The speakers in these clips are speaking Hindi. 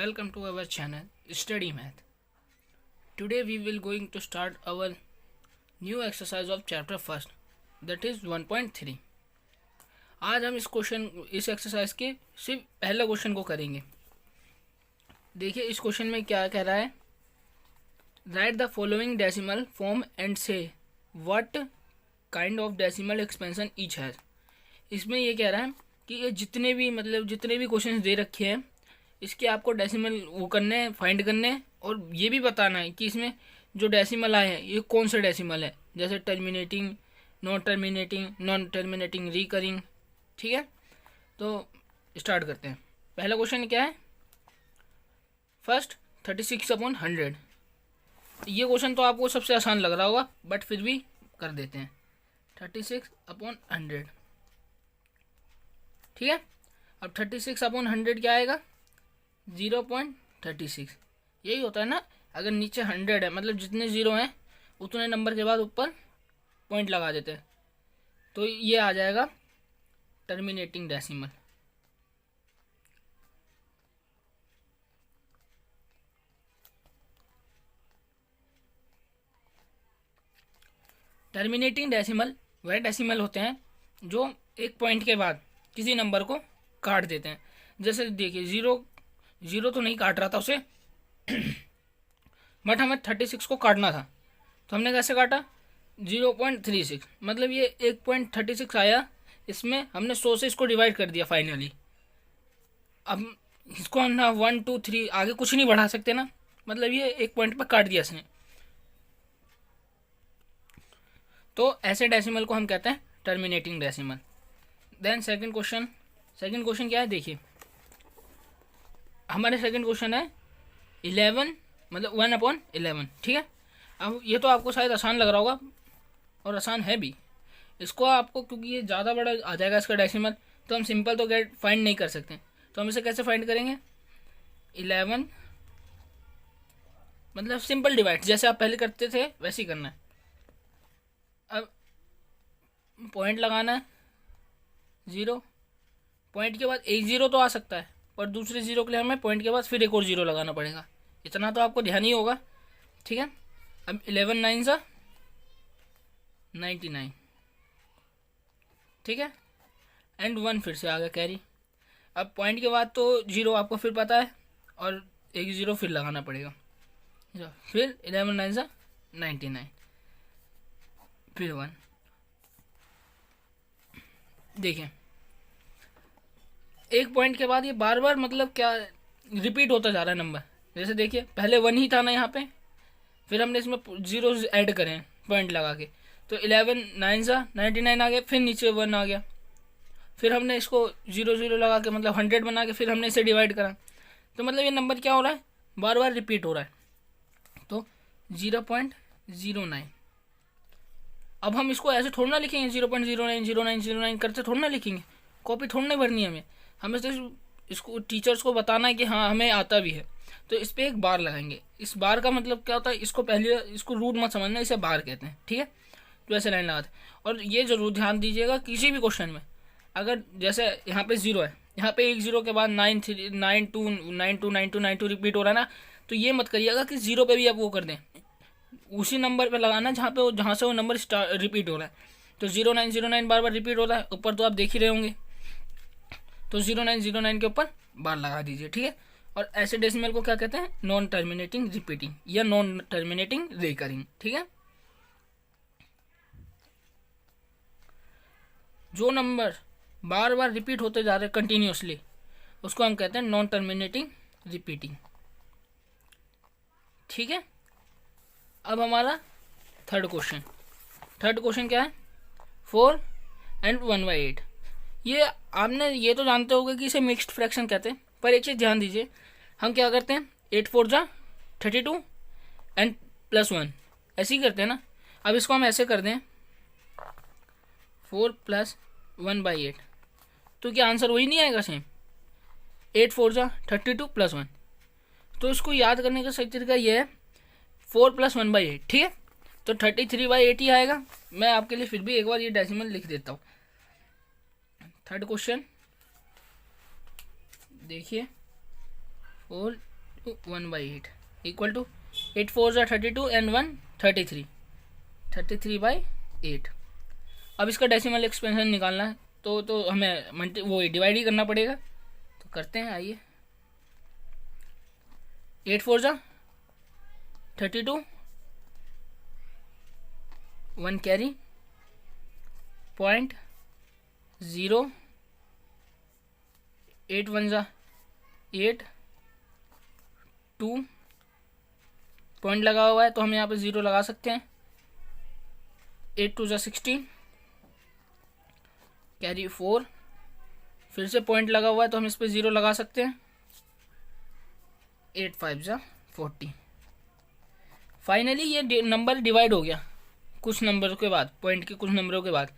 welcome to our channel Study Math. Today we will going to start our new exercise of chapter first, that is 1.3. आज हम इस एक्सरसाइज के सिर्फ पहला क्वेश्चन को करेंगे. देखिए इस क्वेश्चन में क्या कह रहा है. Write the following decimal form and say what kind of decimal expansion each has. इसमें ये कह रहा है कि ये जितने भी क्वेश्चन दे रखे हैं इसके आपको डेसिमल वो करने हैं, फाइंड करने हैं, और ये भी बताना है कि इसमें जो डेसिमल आए हैं ये कौन सा डेसिमल है, जैसे टर्मिनेटिंग, नॉन टर्मिनेटिंग, रिकरिंग. ठीक है, तो स्टार्ट करते हैं. पहला क्वेश्चन क्या है. फर्स्ट 36/100. ये क्वेश्चन तो आपको सबसे आसान लग रहा होगा बट फिर भी कर देते हैं. 36/100. ठीक है, अब 36/100 क्या आएगा. 0.36. यही होता है ना, अगर नीचे 100 है मतलब जितने ज़ीरो हैं उतने नंबर के बाद ऊपर पॉइंट लगा देते हैं, तो ये आ जाएगा टर्मिनेटिंग डेसिमल. टर्मिनेटिंग डेसिमल वह डेसिमल होते हैं जो एक पॉइंट के बाद किसी नंबर को काट देते हैं. जैसे देखिए ज़ीरो तो नहीं काट रहा था उसे बट हमें 36 को काटना था, तो हमने कैसे काटा. 0.36 मतलब ये 1.36 आया, इसमें हमने 100 से इसको डिवाइड कर दिया फाइनली. अब इसको हम ना 1 2 3 आगे कुछ नहीं बढ़ा सकते ना, मतलब ये एक पॉइंट पर काट दिया इसने. तो ऐसे डेसिमल को हम कहते हैं terminating decimal. Then second question क्या है. देखिए हमारे सेकंड क्वेश्चन है 11 मतलब 1/11. ठीक है, अब ये तो आपको शायद आसान लग रहा होगा और आसान है भी. इसको आपको क्योंकि ये ज़्यादा बड़ा आ जाएगा इसका डेसिमल, तो हम सिंपल तो फाइंड नहीं कर सकते. तो हम इसे कैसे फाइंड करेंगे. 11 मतलब सिंपल डिवाइड, जैसे आप पहले करते थे वैसे ही करना है. अब पॉइंट लगाना है 0, पॉइंट के बाद एक ज़ीरो तो आ सकता है, और दूसरे ज़ीरो के लिए हमें पॉइंट के बाद फिर एक और ज़ीरो लगाना पड़ेगा. इतना तो आपको ध्यान ही होगा. ठीक है, अब 11 9 सा 99. ठीक है, एंड 1 फिर से आ गया कैरी. अब पॉइंट के बाद तो ज़ीरो आपको फिर पता है, और एक ज़ीरो फिर लगाना पड़ेगा. फिर 11 9 सा 99, फिर 1. देखिए एक पॉइंट के बाद ये बार बार मतलब क्या रिपीट होता जा रहा है नंबर. जैसे देखिए पहले 1 ही था ना यहाँ पे, फिर हमने इसमें ज़ीरो ऐड करें पॉइंट लगा के, तो 11 9 सा 99 आ गया, फिर नीचे 1 आ गया, फिर हमने इसको 0 लगा के मतलब 100 बना के फिर हमने इसे डिवाइड करा. तो मतलब ये नंबर क्या हो रहा है, बार बार रिपीट हो रहा है. तो 0.09. अब हम इसको ऐसे थोड़ा ना लिखेंगे 0.09 करते थोड़ा ना लिखेंगे, कॉपी थोड़ा ना भरनी है हमें तो इसको टीचर्स को बताना है कि हाँ हमें आता भी है. तो इस पर एक बार लगाएंगे. इस बार का मतलब क्या होता है, इसको पहले इसको रूट मत समझना, इसे बार कहते हैं. ठीक है, तो ऐसे लाइन लगाते हैं. और ये जरूर ध्यान दीजिएगा किसी भी क्वेश्चन में, अगर जैसे यहाँ पे 0 है, यहाँ पे एक 0 के बाद 9 3 9 2 9 2 9 2 9 2 रिपीट हो रहा है ना, तो ये मत करिएगा कि 0 पे भी आप वो कर दें, उसी नंबर पे लगाना जहाँ से वो नंबर रिपीट हो रहा है. तो 0909 बार बार रिपीट हो रहा है, ऊपर तो आप देख ही रहे होंगे, तो 0909 के ऊपर बार लगा दीजिए. ठीक है, और ऐसे डेसिमल को क्या कहते हैं, नॉन टर्मिनेटिंग रिपीटिंग या नॉन टर्मिनेटिंग रिकरिंग. ठीक है, जो नंबर बार बार रिपीट होते जा रहे हैं कंटिन्यूसली उसको हम कहते हैं नॉन टर्मिनेटिंग रिपीटिंग. ठीक है, अब हमारा थर्ड क्वेश्चन क्या है. 4 and 1/8. ये तो जानते होंगे कि इसे मिक्स्ड फ्रैक्शन कहते हैं, पर एक चीज़ ध्यान दीजिए, हम क्या करते हैं 8 4 जा 32 एंड +1 ऐसे ही करते हैं ना. अब इसको हम ऐसे कर दें 4 + 1/8, तो क्या आंसर वही नहीं आएगा सेम. 8 4 जा 32 +1. तो इसको याद करने का सही तरीका ये है 4 + 1/8. ठीक है, तो 33/8 ही आएगा. मैं आपके लिए फिर भी एक बार ये डेसिमल लिख देता हूँ. थर्ड क्वेश्चन देखिए 4 1/8 इक्वल टू 8 4 ज़ा 32 एंड 1 33, 33/8। अब इसका डेसिमल एक्सपेंशन निकालना है तो हमें वो डिवाइड ही करना पड़ेगा। तो करते हैं, आइए। 8 4 ज़ा 32, 1 कैरी, 0.0, 8 1 ज़ा 8, 2 पॉइंट लगा हुआ है तो हम यहाँ पे 0 लगा सकते हैं। 8 2 ज़ा 16, कैरी 4, फिर से पॉइंट लगा हुआ है तो हम इस पे 0 लगा सकते हैं। 8 5 ज़ा 40। फाइनली ये नंबर डिवाइड हो गया कुछ नंबरों के बाद, पॉइंट के कुछ नंबरों के बाद।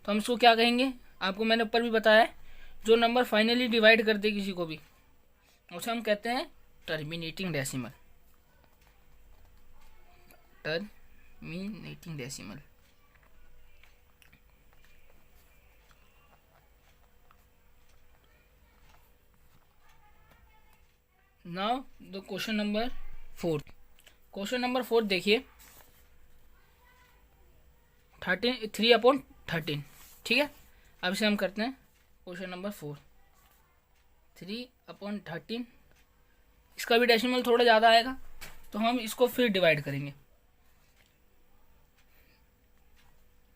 तो हम इसको क्या कहेंगे, आपको मैंने ऊपर भी बताया है, जो नंबर फाइनली डिवाइड कर दे किसी को भी उसे हम कहते हैं terminating decimal. Terminating decimal. Now the question number 4। Question number 4 देखिए, 3/13, ठीक है। अब इसे हम करते हैं क्वेश्चन नंबर 4, 3/13। इसका भी डेसिमल थोड़ा ज़्यादा आएगा तो हम इसको फिर डिवाइड करेंगे।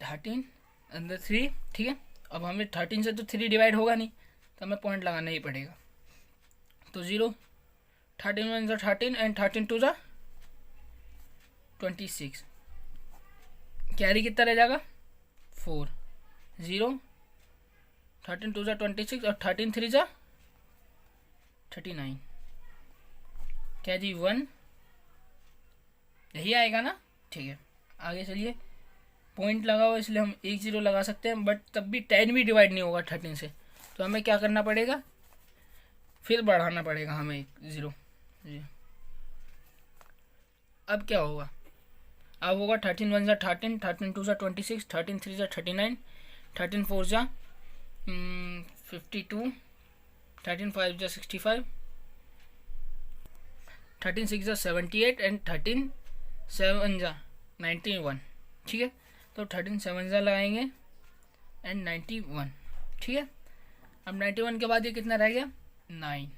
13 अंदर 3, ठीक है। अब हमें 13 से तो 3 डिवाइड होगा नहीं तो हमें पॉइंट लगाना ही पड़ेगा। तो 0, 13 1 ज़ा 13 एंड 13 2 ज़ा 26, कैरी कितना रह जाएगा 4, 0, 13 2 ज़ा 26 और 13 3 ज़ा 39, कैरी 1, यही आएगा ना, ठीक है। आगे चलिए, पॉइंट लगा हुआ इसलिए हम 1 0 लगा सकते हैं, बट तब भी 10 भी डिवाइड नहीं होगा 13 से, तो हमें क्या करना पड़ेगा, फिर बढ़ाना पड़ेगा हमें 1 0। अब क्या होगा, अब होगा 13 1 ज़ा 13, 13 2 ज़ा 26, 13 3 ज़ा 39, 13 4 ज़ा 52, 13 5 ज़ा 65, 13 6 ज़ा 78 एंड 13 7 ज़ा 91, ठीक है। तो 13 7 ज़ा लगाएंगे एंड 91, ठीक है। अब 91 के बाद ये कितना रह गया, 9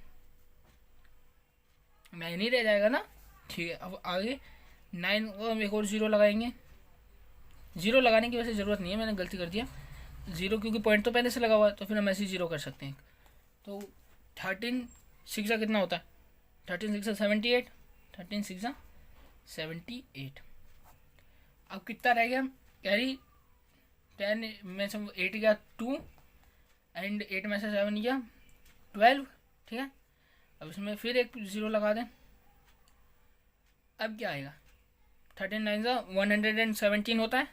ही रह जाएगा ना, ठीक है। अब आगे 9 को हम एक और 0 लगाएंगे। 0 लगाने की वैसे ज़रूरत नहीं है, मैंने गलती कर दिया 0, क्योंकि पॉइंट तो पहले से लगा हुआ है, तो फिर हम ऐसे ही 0 कर सकते हैं। तो 13 6 ज़ा कितना होता है, 13 6 ज़ा 78, 13 6 ज़ा 78। अब कितना रह गया, कैरी 10 में से 8 गया 2 एंड 8 में से 7 गया 12, ठीक है। अब इसमें फिर एक 0 लगा दें। अब क्या आएगा, 13 9 ज़ा 117 होता है।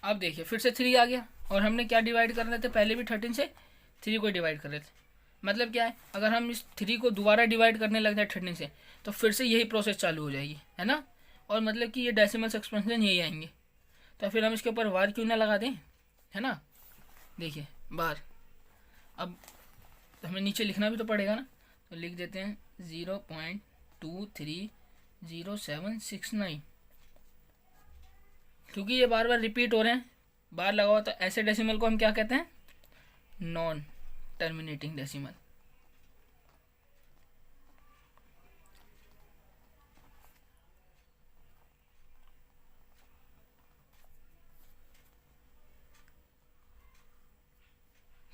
अब देखिए फिर से 3 आ गया, और हमने क्या डिवाइड कर रहे थे, पहले भी 13 से 3 को डिवाइड कर रहे थे। मतलब क्या है, अगर हम इस 3 को दोबारा डिवाइड करने लग जाए 13 से, तो फिर से यही प्रोसेस चालू हो जाएगी, है ना। और मतलब कि ये डेसिमल एक्सपेंशन यही आएंगे, तो फिर हम इसके ऊपर वार क्यों ना लगा दें, है ना। देखिए बार, अब हमें नीचे लिखना भी तो पड़ेगा ना, तो लिख देते हैं 0.230769, क्योंकि ये बार बार रिपीट हो रहे हैं, बार लगा हुआ, तो ऐसे डेसिमल को हम क्या कहते हैं, नॉन टर्मिनेटिंग डेसिमल।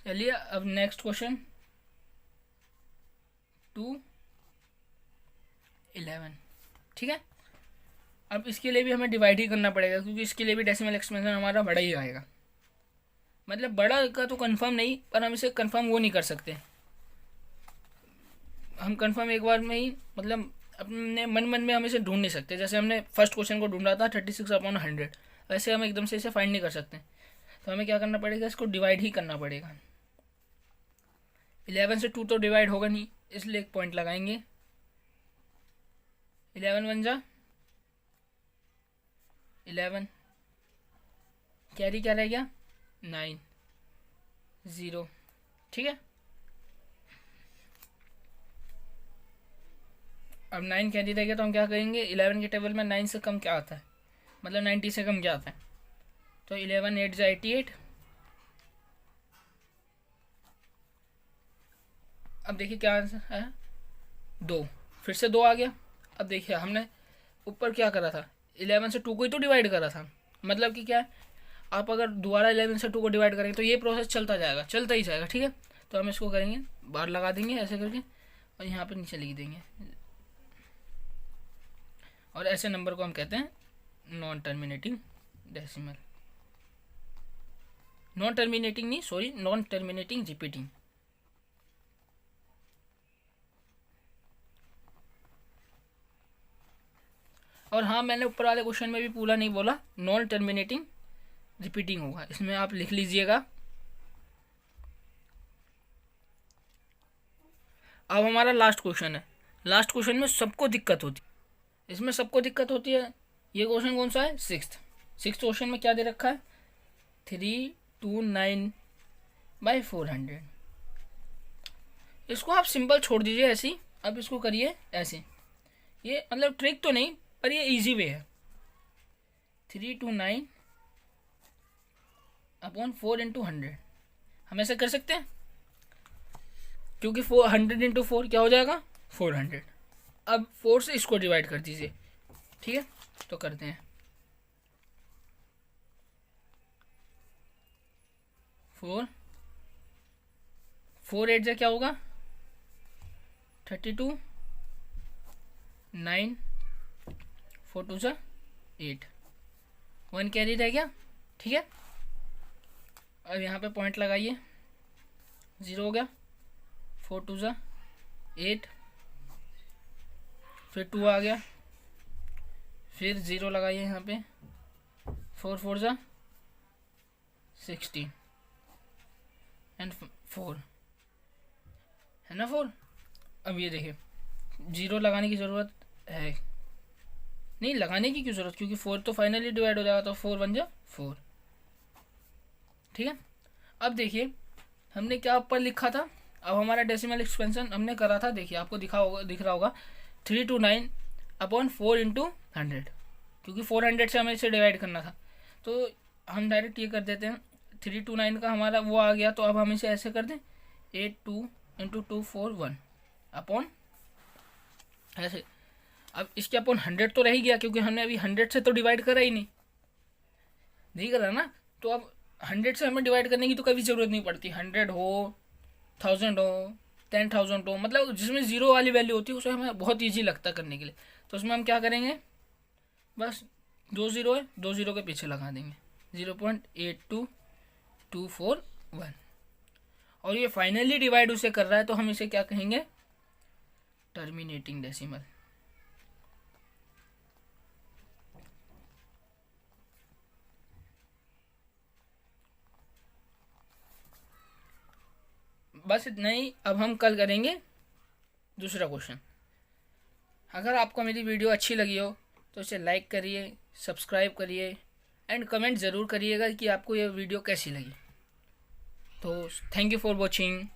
चलिए अब नेक्स्ट क्वेश्चन 2/11, ठीक है। अब इसके लिए भी हमें डिवाइड ही करना पड़ेगा, क्योंकि इसके लिए भी डेसिमल एक्सपेंशन हमारा बड़ा ही आएगा। मतलब बड़ा का तो कंफर्म नहीं, पर हम इसे कंफर्म वो नहीं कर सकते, हम कंफर्म एक बार में ही, मतलब अपने मन में हम इसे ढूंढ नहीं सकते। जैसे हमने फर्स्ट क्वेश्चन को ढूंढा था 36/100, वैसे हम एकदम से इसे फाइंड नहीं कर सकते। तो हमें क्या करना पड़ेगा, इसको डिवाइड ही करना पड़ेगा। 11 से 2 तो डिवाइड होगा नहीं, इसलिए एक पॉइंट लगाएंगे। 11 1 ज़ा 11, कैरी क्या रह गया 9, 0, ठीक है। अब 9 कैरी रहेगा तो हम क्या करेंगे, 11 के टेबल में 9 से कम क्या आता है, मतलब 90 से कम क्या आता है, तो 11 8 जा 88। अब देखिए क्या आंसर है, 2, फिर से 2 आ गया। अब देखिए हमने ऊपर क्या करा था, 11 से 2 को ही तो डिवाइड करा था, मतलब कि क्या है, आप अगर दोबारा 11 से 2 को डिवाइड करेंगे तो ये प्रोसेस चलता जाएगा, चलता ही जाएगा, ठीक है। तो हम इसको करेंगे, बार लगा देंगे ऐसे करके और यहाँ पे नीचे लिख देंगे, और ऐसे नंबर को हम कहते हैं non terminating decimal, non terminating नहीं, सॉरी, नॉन टर्मिनेटिंग रिपीटिंग। और हाँ, मैंने ऊपर वाले क्वेश्चन में भी पूरा नहीं बोला, नॉन टर्मिनेटिंग रिपीटिंग होगा, इसमें आप लिख लीजिएगा। अब हमारा लास्ट क्वेश्चन है, लास्ट क्वेश्चन में सबको दिक्कत होती है, इसमें सबको दिक्कत होती है। ये क्वेश्चन कौन सा है, सिक्स्थ क्वेश्चन में क्या दे रखा है, 329/400। इसको आप सिंपल छोड़ दीजिए ऐसी, अब इसको करिए ऐसे, ये मतलब ट्रिक तो नहीं पर ये इजी वे है। 329/4 हम ऐसे कर सकते हैं, क्योंकि 100 × 4 क्या हो जाएगा, 400। अब 4 से इसको डिवाइड कर दीजिए, ठीक है। तो करते हैं, 4 8 जा क्या होगा, 32, 9, 4 2 जा 8, 1 कैरी रह गया, ठीक है। अब यहाँ पे पॉइंट लगाइए, 0 हो गया, 4 2 जा 8, फिर 2 आ गया, फिर 0 लगाइए यहाँ पे, 4 4 जा 16 एंड 4 है ना, 4। अब ये देखिए 0 लगाने की ज़रूरत है नहीं, लगाने की क्यों ज़रूरत, क्योंकि 4 तो फाइनली डिवाइड हो जाएगा, तो 4 1 जा 4, ठीक है। अब देखिए हमने क्या ऊपर लिखा था, अब हमारा डेसिमल एक्सपेंशन हमने करा था, देखिए आपको दिख रहा होगा 329/4 × 100, क्योंकि 400 से हमें इसे डिवाइड करना था, तो हम डायरेक्ट ये कर देते हैं, 329 का हमारा वो आ गया, तो अब हम इसे ऐसे कर दें, 82 × 241 अपॉन ऐसे। अब इसके अपॉन 100 तो रह ही गया, क्योंकि हमने अभी 100 से तो डिवाइड करा ही नहीं करा ना, तो अब 100 से हमें डिवाइड करने की तो कभी ज़रूरत नहीं पड़ती, 100 हो, 1000 हो, 10,000 हो, मतलब जिसमें 0 वाली वैल्यू होती है उसे हमें बहुत ईजी लगता है करने के लिए। तो उसमें हम क्या करेंगे, बस 2 0 है, 2 0 के पीछे लगा देंगे, 0.82241, और ये फाइनली डिवाइड उसे कर रहा है, तो हम इसे क्या कहेंगे, टर्मिनेटिंग डेसिमल। बस इतना ही। अब हम कल करेंगे दूसरा क्वेश्चन। अगर आपको मेरी वीडियो अच्छी लगी हो तो इसे लाइक करिए, सब्सक्राइब करिए एंड कमेंट ज़रूर करिएगा कि आपको ये वीडियो कैसी लगी। तो थैंक यू फॉर वॉचिंग।